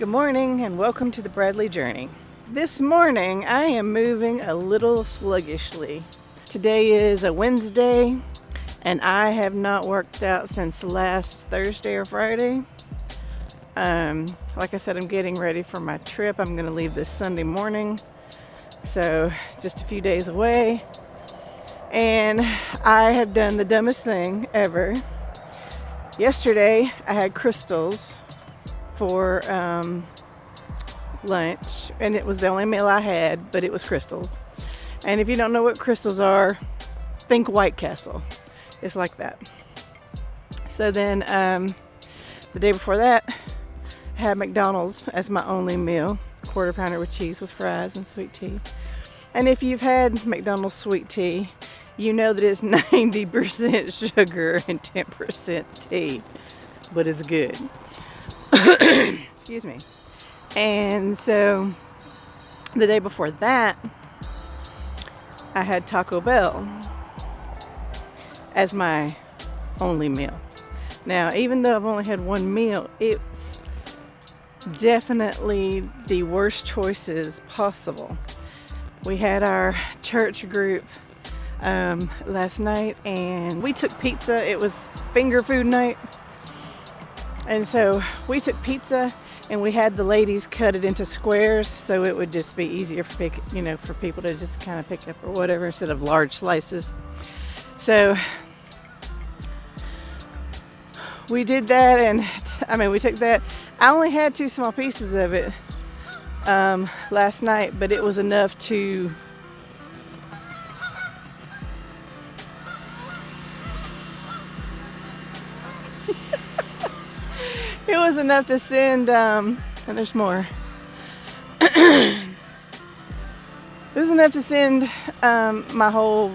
Good morning and welcome to the Bradley Journey. This morning I am moving a little sluggishly. Today is a Wednesday and I have not worked out since last Thursday or Friday. Like I said, I'm getting ready for my trip. I'm going to leave this Sunday morning, so just a few days away. And I have done the dumbest thing ever. Yesterday I had crystals for lunch, and it was the only meal I had, but it was crystals. And if you don't know what crystals are, think White Castle. It's like that. So then the day before that, I had McDonald's as my only meal, quarter pounder with cheese with fries and sweet tea. And if you've had McDonald's sweet tea, you know that it's 90% sugar and 10% tea, but it's good. Excuse me. And so the day before that, I had Taco Bell as my only meal. Now, even though I've only had one meal, it's definitely the worst choices possible. We had our church group last night and we took pizza. It was finger food night. And so we took pizza and we had the ladies cut it into squares so it would just be easier for people to just kind of pick up or whatever instead of large slices. So we did that, and we took that. I only had 2 small pieces of it last night, but it was enough to it was enough to send, and there's more. It was enough to send my whole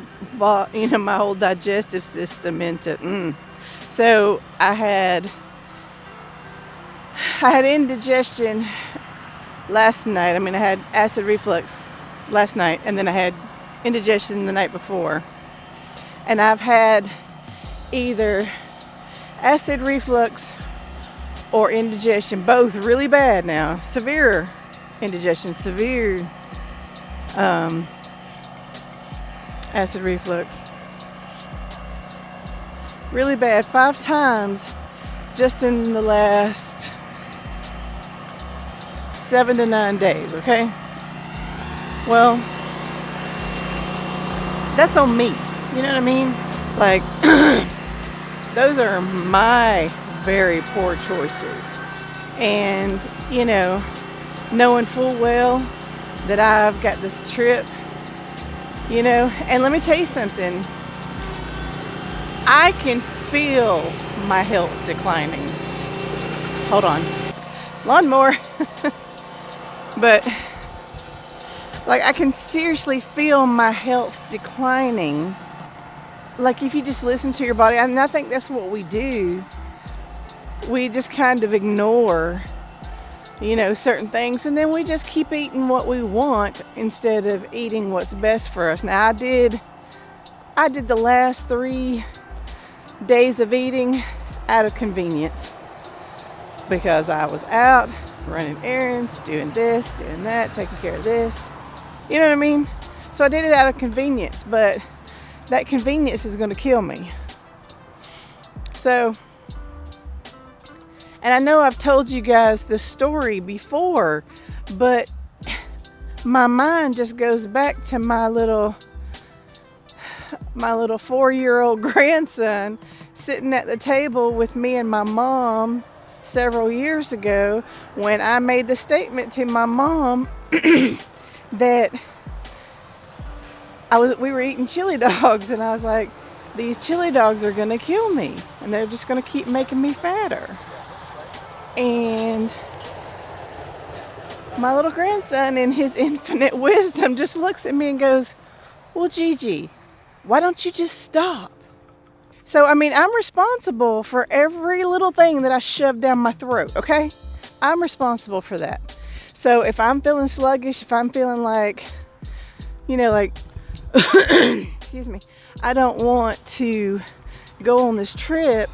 digestive system into. So I had indigestion last night. I had acid reflux last night, and then I had indigestion the night before. And I've had either acid reflux or indigestion, both really bad now. Severe indigestion, severe acid reflux. Really bad, 5 times just in the last 7 to 9 days, okay? Well, that's on me, you know what I mean? Like, those are my very poor choices. And, knowing full well that I've got this trip, and let me tell you something, I can feel my health declining. Hold on. Lawnmower. But, I can seriously feel my health declining. Like, if you just listen to your body, I think that's what we do. We just kind of ignore, certain things, and then we just keep eating what we want instead of eating what's best for us. Now, I did the last 3 days of eating out of convenience because I was out running errands, doing this, doing that, taking care of this. You know what I mean? So I did it out of convenience, but that convenience is going to kill me. So, and I know I've told you guys this story before, but my mind just goes back to my little 4-year-old grandson sitting at the table with me and my mom several years ago when I made the statement to my mom that we were eating chili dogs, and I was like, these chili dogs are gonna kill me and they're just gonna keep making me fatter. And my little grandson, in his infinite wisdom, just looks at me and goes, well, Gigi, why don't you just stop? So, I'm responsible for every little thing that I shove down my throat, okay? I'm responsible for that. So if I'm feeling sluggish, if I'm feeling like, excuse me, I don't want to go on this trip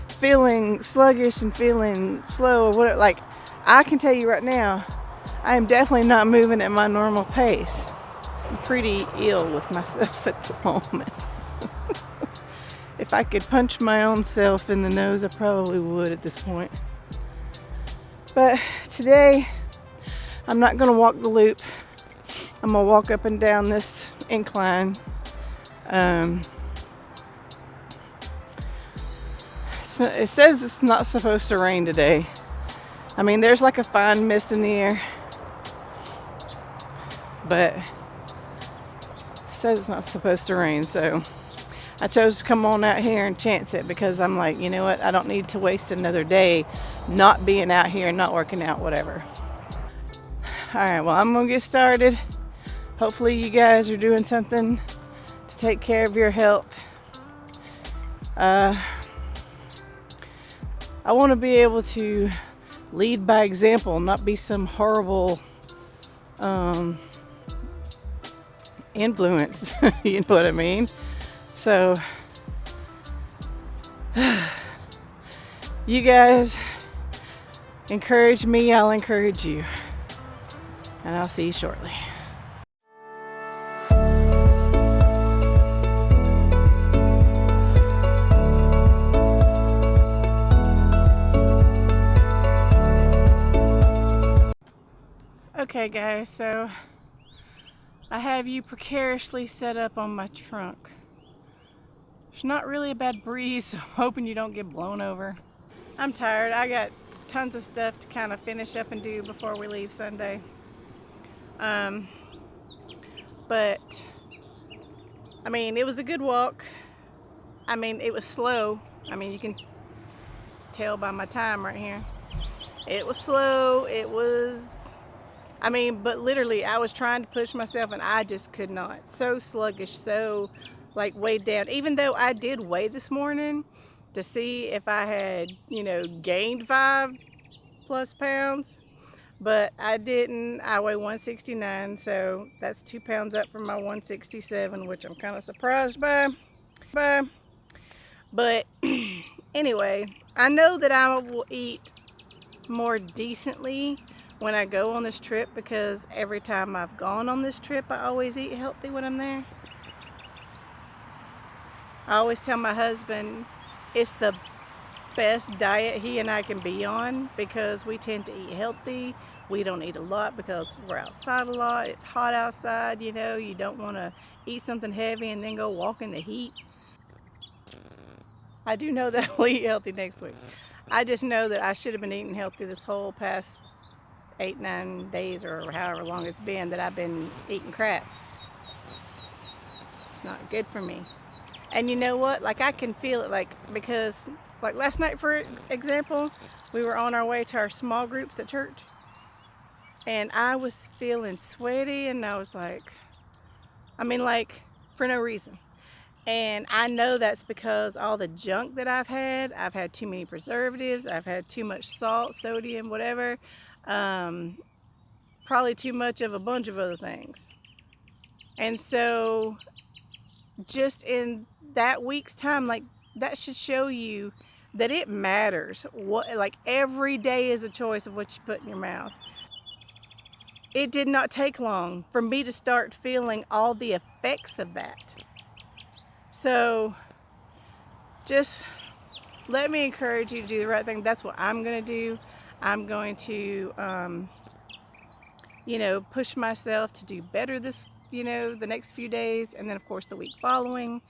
feeling sluggish and feeling slow or whatever, I can tell you right now, I am definitely not moving at my normal pace. I'm pretty ill with myself at the moment. If I could punch my own self in the nose, I probably would at this point. But today, I'm not gonna walk the loop. I'm gonna walk up and down this incline. It says it's not supposed to rain today. I mean, there's like a fine mist in the air, but it says it's not supposed to rain, so I chose to come on out here and chance it because I'm like, you know what, I don't need to waste another day not being out here and not working out, whatever. All right, well, I'm gonna get started. Hopefully you guys are doing something to take care of your health. I want to be able to lead by example, not be some horrible influence. You know what I mean? So you guys encourage me, I'll encourage you, and I'll see you shortly. Okay guys, so I have you precariously set up on my trunk. There's not really a bad breeze, so I'm hoping you don't get blown over. I'm tired. I got tons of stuff to kind of finish up and do before we leave Sunday. But I mean, it was a good walk. I mean, it was slow. I mean, you can tell by my time right here. It was slow. It was, I mean, but literally I was trying to push myself and I just could not. So sluggish, so like weighed down. Even though I did weigh this morning to see if I had, you know, gained 5+ pounds, but I didn't. I weigh 169, so that's 2 pounds up from my 167, which I'm kind of surprised by. But anyway, I know that I will eat more decently when I go on this trip, because every time I've gone on this trip, I always eat healthy when I'm there. I always tell my husband it's the best diet he and I can be on, because we tend to eat healthy. We don't eat a lot because we're outside a lot. It's hot outside, you know. You don't want to eat something heavy and then go walk in the heat. I do know that I'll eat healthy next week. I just know that I should have been eating healthy this whole past 8-9 days or however long it's been that I've been eating crap. It's not good for me. And you know what, like I can feel it, like, because like last night, for example, we were on our way to our small groups at church and I was feeling sweaty, and I was like, I mean, like, for no reason. And I know that's because all the junk that I've had too many preservatives, I've had too much salt, sodium, whatever, probably too much of a bunch of other things. And so just in that week's time, like, that should show you that it matters. What, like, every day is a choice of what you put in your mouth. It did not take long for me to start feeling all the effects of that. So just let me encourage you to do the right thing. That's what I'm going to do. I'm going to, you know, push myself to do better this, you know, the next few days, and then of course the week following,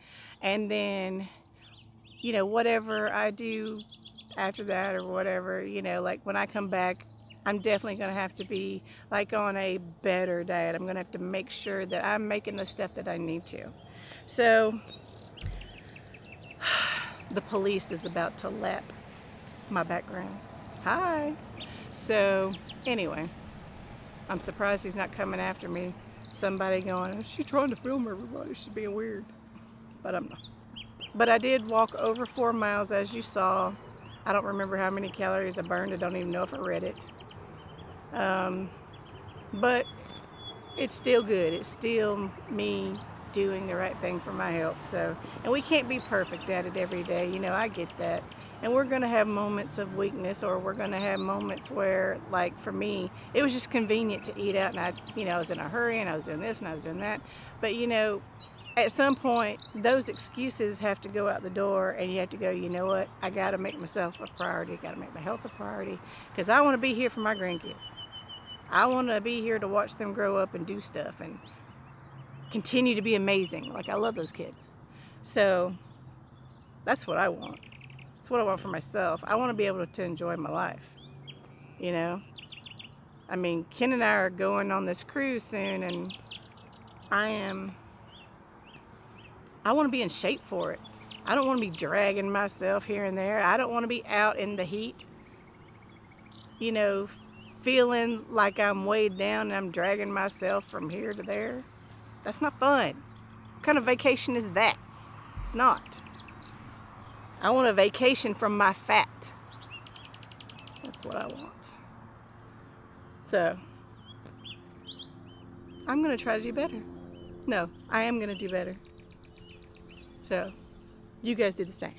and then, you know, whatever I do after that or whatever, you know, like when I come back, I'm definitely going to have to be like on a better diet. I'm going to have to make sure that I'm making the stuff that I need to. So the police is about to lap my background. Hi. So anyway, I'm surprised he's not coming after me. Somebody going, is she trying to film everybody? She's being weird. But I'm not. But I did walk over 4 miles, as you saw. I don't remember how many calories I burned. I don't even know if I read it. But it's still good. It's still me doing the right thing for my health. So, and we can't be perfect at it every day. You know, I get that. And we're going to have moments of weakness, or we're going to have moments where, like for me, it was just convenient to eat out, and I was in a hurry and I was doing this and I was doing that. But at some point, those excuses have to go out the door, and you have to go, you know what, I got to make myself a priority. I got to make my health a priority, because I want to be here for my grandkids. I want to be here to watch them grow up and do stuff and continue to be amazing. Like, I love those kids. So that's what I want. That's what I want for myself. I want to be able to enjoy my life. I mean, Ken and I are going on this cruise soon, and I want to be in shape for it. I don't want to be dragging myself here and there. I don't want to be out in the heat, feeling like I'm weighed down and I'm dragging myself from here to there. That's not fun. What kind of vacation is that? It's not. I want a vacation from my fat. That's what I want. So, I'm going to try to do better. No, I am going to do better. So, you guys do the same.